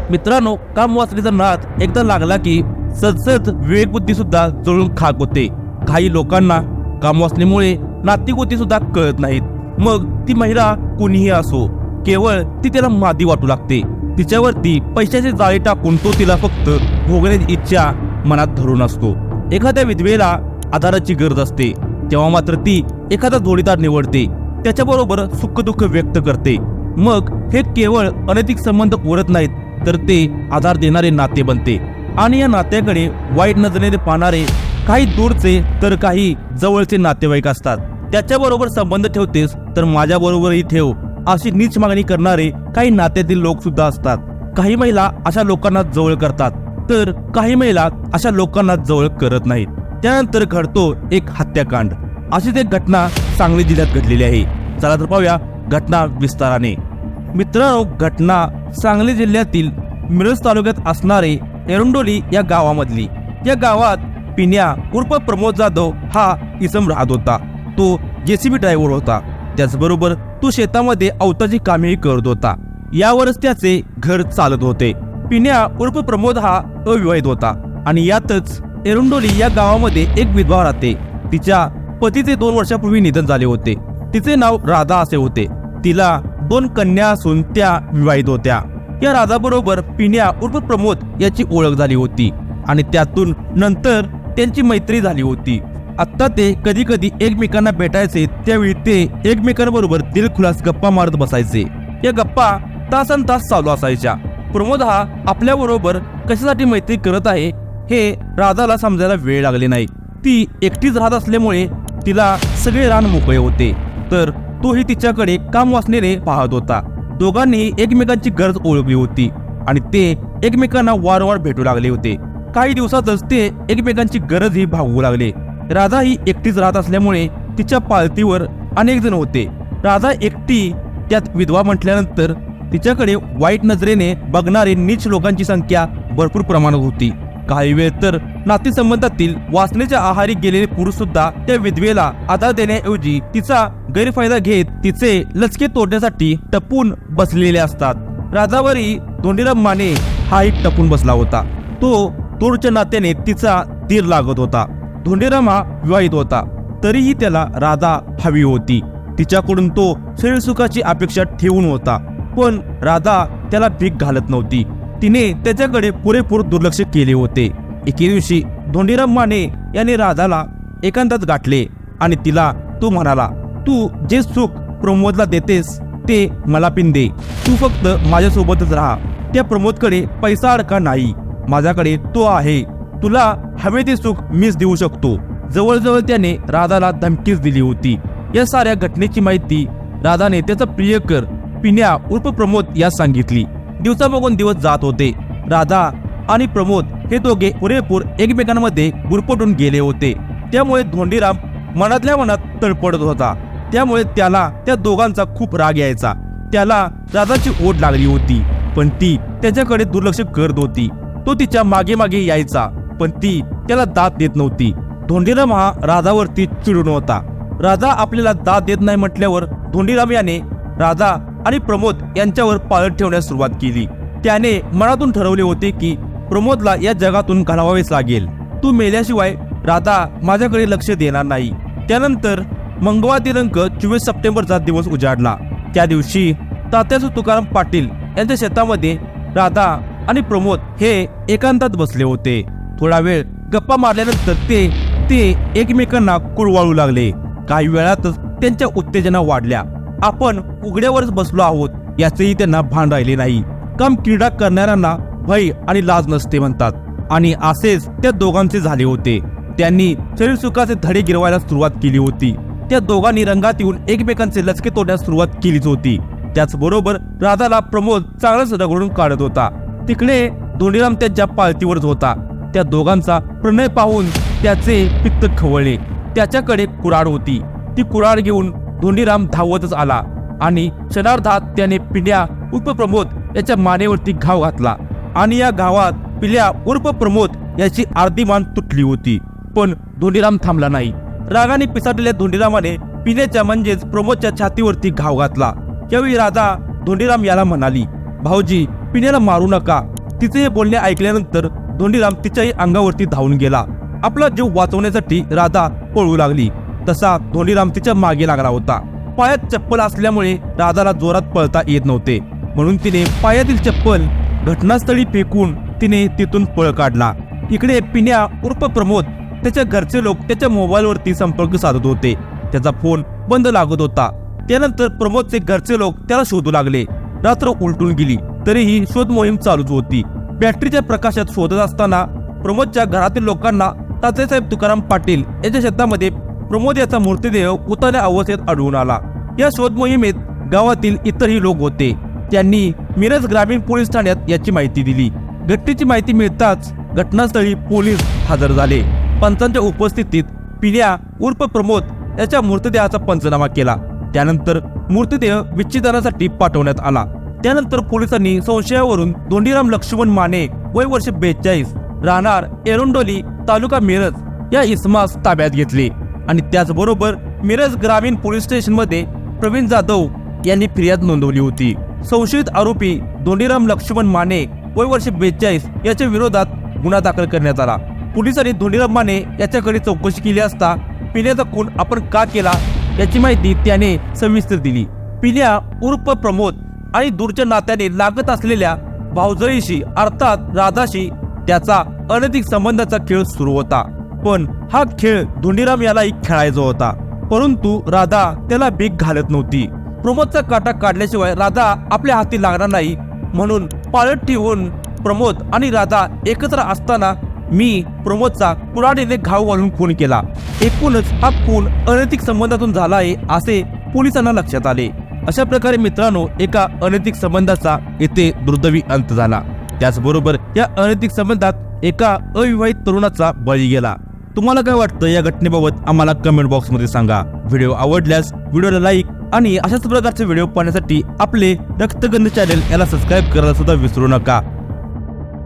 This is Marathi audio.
मित्रांनो, काम वाचण्याचा नाद एकदा लागला की सदसद विवेक बुद्धी सुद्धा जळून खाक होते. काही लोकांना काम वाचण्यामुळे नाती सुद्धा कळत नाहीत. मग ती महिला कोणीही असो, केवळ ती त्याला मादी वाटू लागते. तिच्यावरती पैशाचे जाळे टाकून तो तिला फक्त भोगण्याची इच्छा मनात धरून असतो. एखाद्या विधवेला आधाराची गरज असते, तेव्हा मात्र ती एखादा जोडीदार निवडते, त्याच्याबरोबर सुख दुःख व्यक्त करते. मग हे केवळ अनैतिक संबंध उरत नाहीत, तर ते आधार देणारे नाते बनते. आणि या नात्याकडे वाईट नजरेने पाहणारे काही दूरचे तर काही जवळचे नातेवाईक असतात. त्याच्याबरोबर संबंध ठेवतेस तर माझ्याबरोबरही ठेव, अशी नीच मागणी करणारे काही नात्यातील लोक सुद्धा असतात. काही महिला अशा लोकांना जवळ करतात, तर काही महिला अशा लोकांना जवळ करत नाहीत. त्यानंतर घडतो एक हत्याकांड. अशीच एक घटना सांगली जिल्ह्यात घडलेली आहे. चला तर पाहूया घटना विस्ताराने. मित्रांनो, घटना सांगली जिल्ह्यातील मिरज तालुक्यात असणारे एरंडोली या गावामधली. या गावात पिन्या उर्फ प्रमोद जाधव हा इसम राहत होता. तो जेसीबी ड्रायव्हर होता. त्याचबरोबर तो शेतामध्ये अवताची कामेही करत होता. यावरच त्याचे घर चालत होते. पिन्या उर्फ प्रमोद हा अविवाहित होता आणि यातच एरंडोली या गावामध्ये एक विधवा राहते. तिच्या पतीचे 2 वर्षापूर्वी निधन झाले होते. तिचे नाव राधा असे होते. तिला 2 कन्या असून त्या विवाहित होत्या. या राधा बरोबर पिन्या उर्फ प्रमोद याची ओळख झाली होती आणि त्यातून नंतर त्यांची मैत्री झाली होती. आता ते कधी कधी एकमेकांना भेटायचे, त्यावेळी ते एकमेकांबरोबर दिलखुलास गप्पा मारत बसायचे. या गप्पा तासन तास चालू असायच्या. प्रमोद हा आपल्या बरोबर कशासाठी मैत्री करत आहे हे राधाला समजायला वेळ लागले नाही. ती एकटीच राहत असल्यामुळे तिला सगळे रान मोकळे होते, तर तोही तिच्याकडे काम वासनेने पाहत होता. दोघांनी एकमेकांची गरज ओळखली होती आणि ते एकमेकांना वारंवार भेटू लागले होते. काही दिवसातच ते एकमेकांची गरजही भागवू लागले. राधा ही एकटीच राहत असल्यामुळे तिच्या पालतीवर अनेक जण होते. राधा एकटी, त्यात विधवा म्हटल्यानंतर तिच्याकडे वाईट नजरेने बघणारे नीच लोकांची संख्या भरपूर प्रमाणात होती. काही वेळ तर नातेसंबंधातील वासनेच्या आहारी गेलेले पुरुष सुद्धा त्या विधवेला आधार देण्याऐवजी तिचा गैरफायदा घेत तिचे लचके तोडण्यासाठी टपून बसलेले असतात. राधावरही धोंडीराम माने हाही टपून बसला होता. तो दूरच्या नात्याने तिचा तीर लागत होता. धोंडीराम हा विवाहित होता, तरीही त्याला राधा हवी होती. तिच्याकडून तो शरीर सुखाची अपेक्षा ठेवून होता, पण राधा त्याला भीक घालत नव्हती. तिने त्याच्याकडे पुरेपूर दुर्लक्ष केले होते. एके दिवशी धोंडीराम माने याने राधाला एकांतात गाठले आणि तिला तो म्हणाला, तू जे सुख प्रमोदला देतेस ते मला पिन दे. तू फक्त माझ्यासोबतच राहा. त्या प्रमोदकडे पैसा अडका नाही, माझ्याकडे तो आहे. तुला हवे ते सुख मीच देऊ शकतो. जवळजवळ त्याने राधाला धमकीच दिली होती. या साऱ्या घटनेची माहिती राधाने त्याचा प्रियकर पिन्या उर्फ प्रमोद यास सांगितली. दिवसामागून दिवस जात होते. राधा आणि प्रमोद हे दोघे पुरेपूर एकमेकांमध्ये गुरफटून गेले होते. त्यामुळे धोंडीराम मनातल्या मनात तळपडत होता. त्यामुळे त्याला त्या दोघांचा खूप राग यायचा. त्याला राधाची ओढ लागली होती, पण ती त्याच्याकडे दुर्लक्ष करत होती. तो तिच्या मागे मागे यायचा, पण ती त्याला दाद देत नव्हती. धोंडीराम हा राधावरती चिडून होता. राधा आपल्याला दाद देत नाही म्हटल्यावर धोंडीराम याने राधा आणि प्रमोद यांच्यावर पाळत ठेवण्यास सुरुवात केली. त्याने मनातून ठरवले होते की प्रमोदला या जगातून घालवावेच लागेल. तू मेल्याशिवाय राधा माझ्याकडे लक्ष देणार नाही. त्यानंतर मंगळवार दिनांक 24 सप्टेंबरचा दिवस उजाडला. त्या दिवशी तात्यासू तुकाराम पाटील यांच्या शेतामध्ये राधा आणि प्रमोद हे एकांतात बसले होते. थोडा वेळ गप्पा मारल्यानंतर ते एकमेकांना कुरवाळू लागले. काही वेळातच त्यांच्या उत्तेजना वाढल्या. आपण उघड्यावरच बसलो आहोत याचेही त्यांना भान राहिले नाही. काम क्रीडा करणाऱ्यांना भय आणि लाज नसते म्हणतात, आणि असेच त्या दोघांचे झाले होते. त्यांनी शरीर सुखाचे धडे गिरवायला सुरुवात केली होती. त्या दोघांनी रंगात येऊन एकमेकांचे लचके तोडण्यास सुरुवात केलीच होती. त्याचबरोबर राधाला प्रमोद चांगलाच रगडून काढत होता. तिकडे धोंडीराम त्याच्या पालतीवरच होता. त्या दोघांचा प्रणय पाहून त्याचे पित्त खवळले. त्याच्याकडे कुऱ्हाड होती. ती कुऱ्हाड घेऊन धोंडीराम धावतच आला आणि क्षणार्धात त्याने पिल्या उर्फ प्रमोद याच्या मानेवरती घाव घातला आणि या घावात पिल्या उर्फ प्रमोद याची अर्धी मान तुटली होती. पण धोंडीराम थांबला नाही. रागाने पिसाटलेल्या धोंडीरामाने पिण्याच्या म्हणजेच प्रमोदच्या छातीवरती घाव घातला. यावेळी राधा धोंडीराम याला म्हणाली, भाऊजी, पिण्याला मारू नका. तिचे हे बोलणे ऐकल्यानंतर धोंडीराम तिच्याही अंगावरती धावून गेला. आपला जीव वाचवण्यासाठी राधा पळू लागली. तसा धोंडीराम तिच्या मागे लागला होता. पायात चप्पल असल्यामुळे राधाला जोरात पळता येत नव्हते, म्हणून तिने पायातील चप्पल घटनास्थळी फेकून तिने तिथून पळ काढला. इकडे पिण्या उर्फ प्रमोद, त्याच्या घरचे लोक त्याच्या मोबाईलवरती संपर्क साधत होते. त्याचा फोन बंद लागत होता. त्यानंतर प्रमोदचे घरचे लोक त्याला शोधू लागले. रात्र उलटून गेली तरीही शोध मोहीम चालूच होती. बॅटरीच्या प्रकाशात शोधत असताना प्रमोदच्या घरातील लोकांना तात्यासाहेब तुकाराम पाटील यांच्या शेतामध्ये प्रमोद याचा मृतदेह उतारल्या अवस्थेत आढळून आला. या शोध मोहिमेत गावातील इतरही लोक होते. त्यांनी मिरज ग्रामीण पोलीस ठाण्यात याची माहिती दिली. घटनेची माहिती मिळताच घटनास्थळी पोलीस हजर झाले. पंचांच्या उपस्थितीत पिण्या उर्फ प्रमोद याच्या मृतदेहाचा पंचनामा केला. त्यानंतर मृतदेह विच्छेदनासाठी पाठवण्यात आला. त्यानंतर पोलिसांनी संशयावरून धोंडीराम लक्ष्मण माने, वय वर्ष 42, राहणार एरोंडोली, तालुका मिरज या इसमास ताब्यात घेतले आणि त्याचबरोबर मिरज ग्रामीण पोलीस स्टेशनमध्ये प्रवीण जाधव यांनी फिर्याद नोंदवली होती. संशयित आरोपी धोंडीराम लक्ष्मण माने, वय वर्ष 42 याच्या विरोधात गुन्हा दाखल करण्यात आला. पोलिसांनी धोंडीराम माने याच्याकडे चौकशी केली असता पिण्याचा खून आपण का केला याची माहिती त्याने सविस्तर दिली. पिण्या उर्फ प्रमोद आणि दूरच्या नात्याने लागत असलेल्या भाऊजईशी अर्थात राधाशी त्याचा अनैतिक संबंधाचा खेळ सुरू होता. पण हा खेळ धोंडीराम यालाही खेळायचा होता, परंतु राधा त्याला भीक घालत नव्हती. प्रमोदचा काटा काढल्याशिवाय राधा आपल्या हाती लागणार नाही, म्हणून पाळत ठेवून प्रमोद आणि राधा एकत्र असताना मी प्रमोदचा कुऱ्हाडीने घाव घालून खून केला. एकूणच हा खून अनैतिक संबंधातून झाला आहे असे पोलिसांना लक्षात आले. अशा प्रकारे मित्रांनो, एका अनैतिक संबंधाचा येथे दुर्दैवी अंत झाला. त्याचबरोबर या अनैतिक संबंधात एका अविवाहित तरुणाचा बळी गेला. तुम्हाला काय वाटतं या घटनेबाबत आम्हाला कमेंट बॉक्स मध्ये सांगा. व्हिडिओ आवडल्यास व्हिडिओला लाईक आणि अशाच प्रकारचे व्हिडिओ पाहण्यासाठी आपले रक्तगंध चॅनल याला सबस्क्राईब करायला सुद्धा विसरू नका.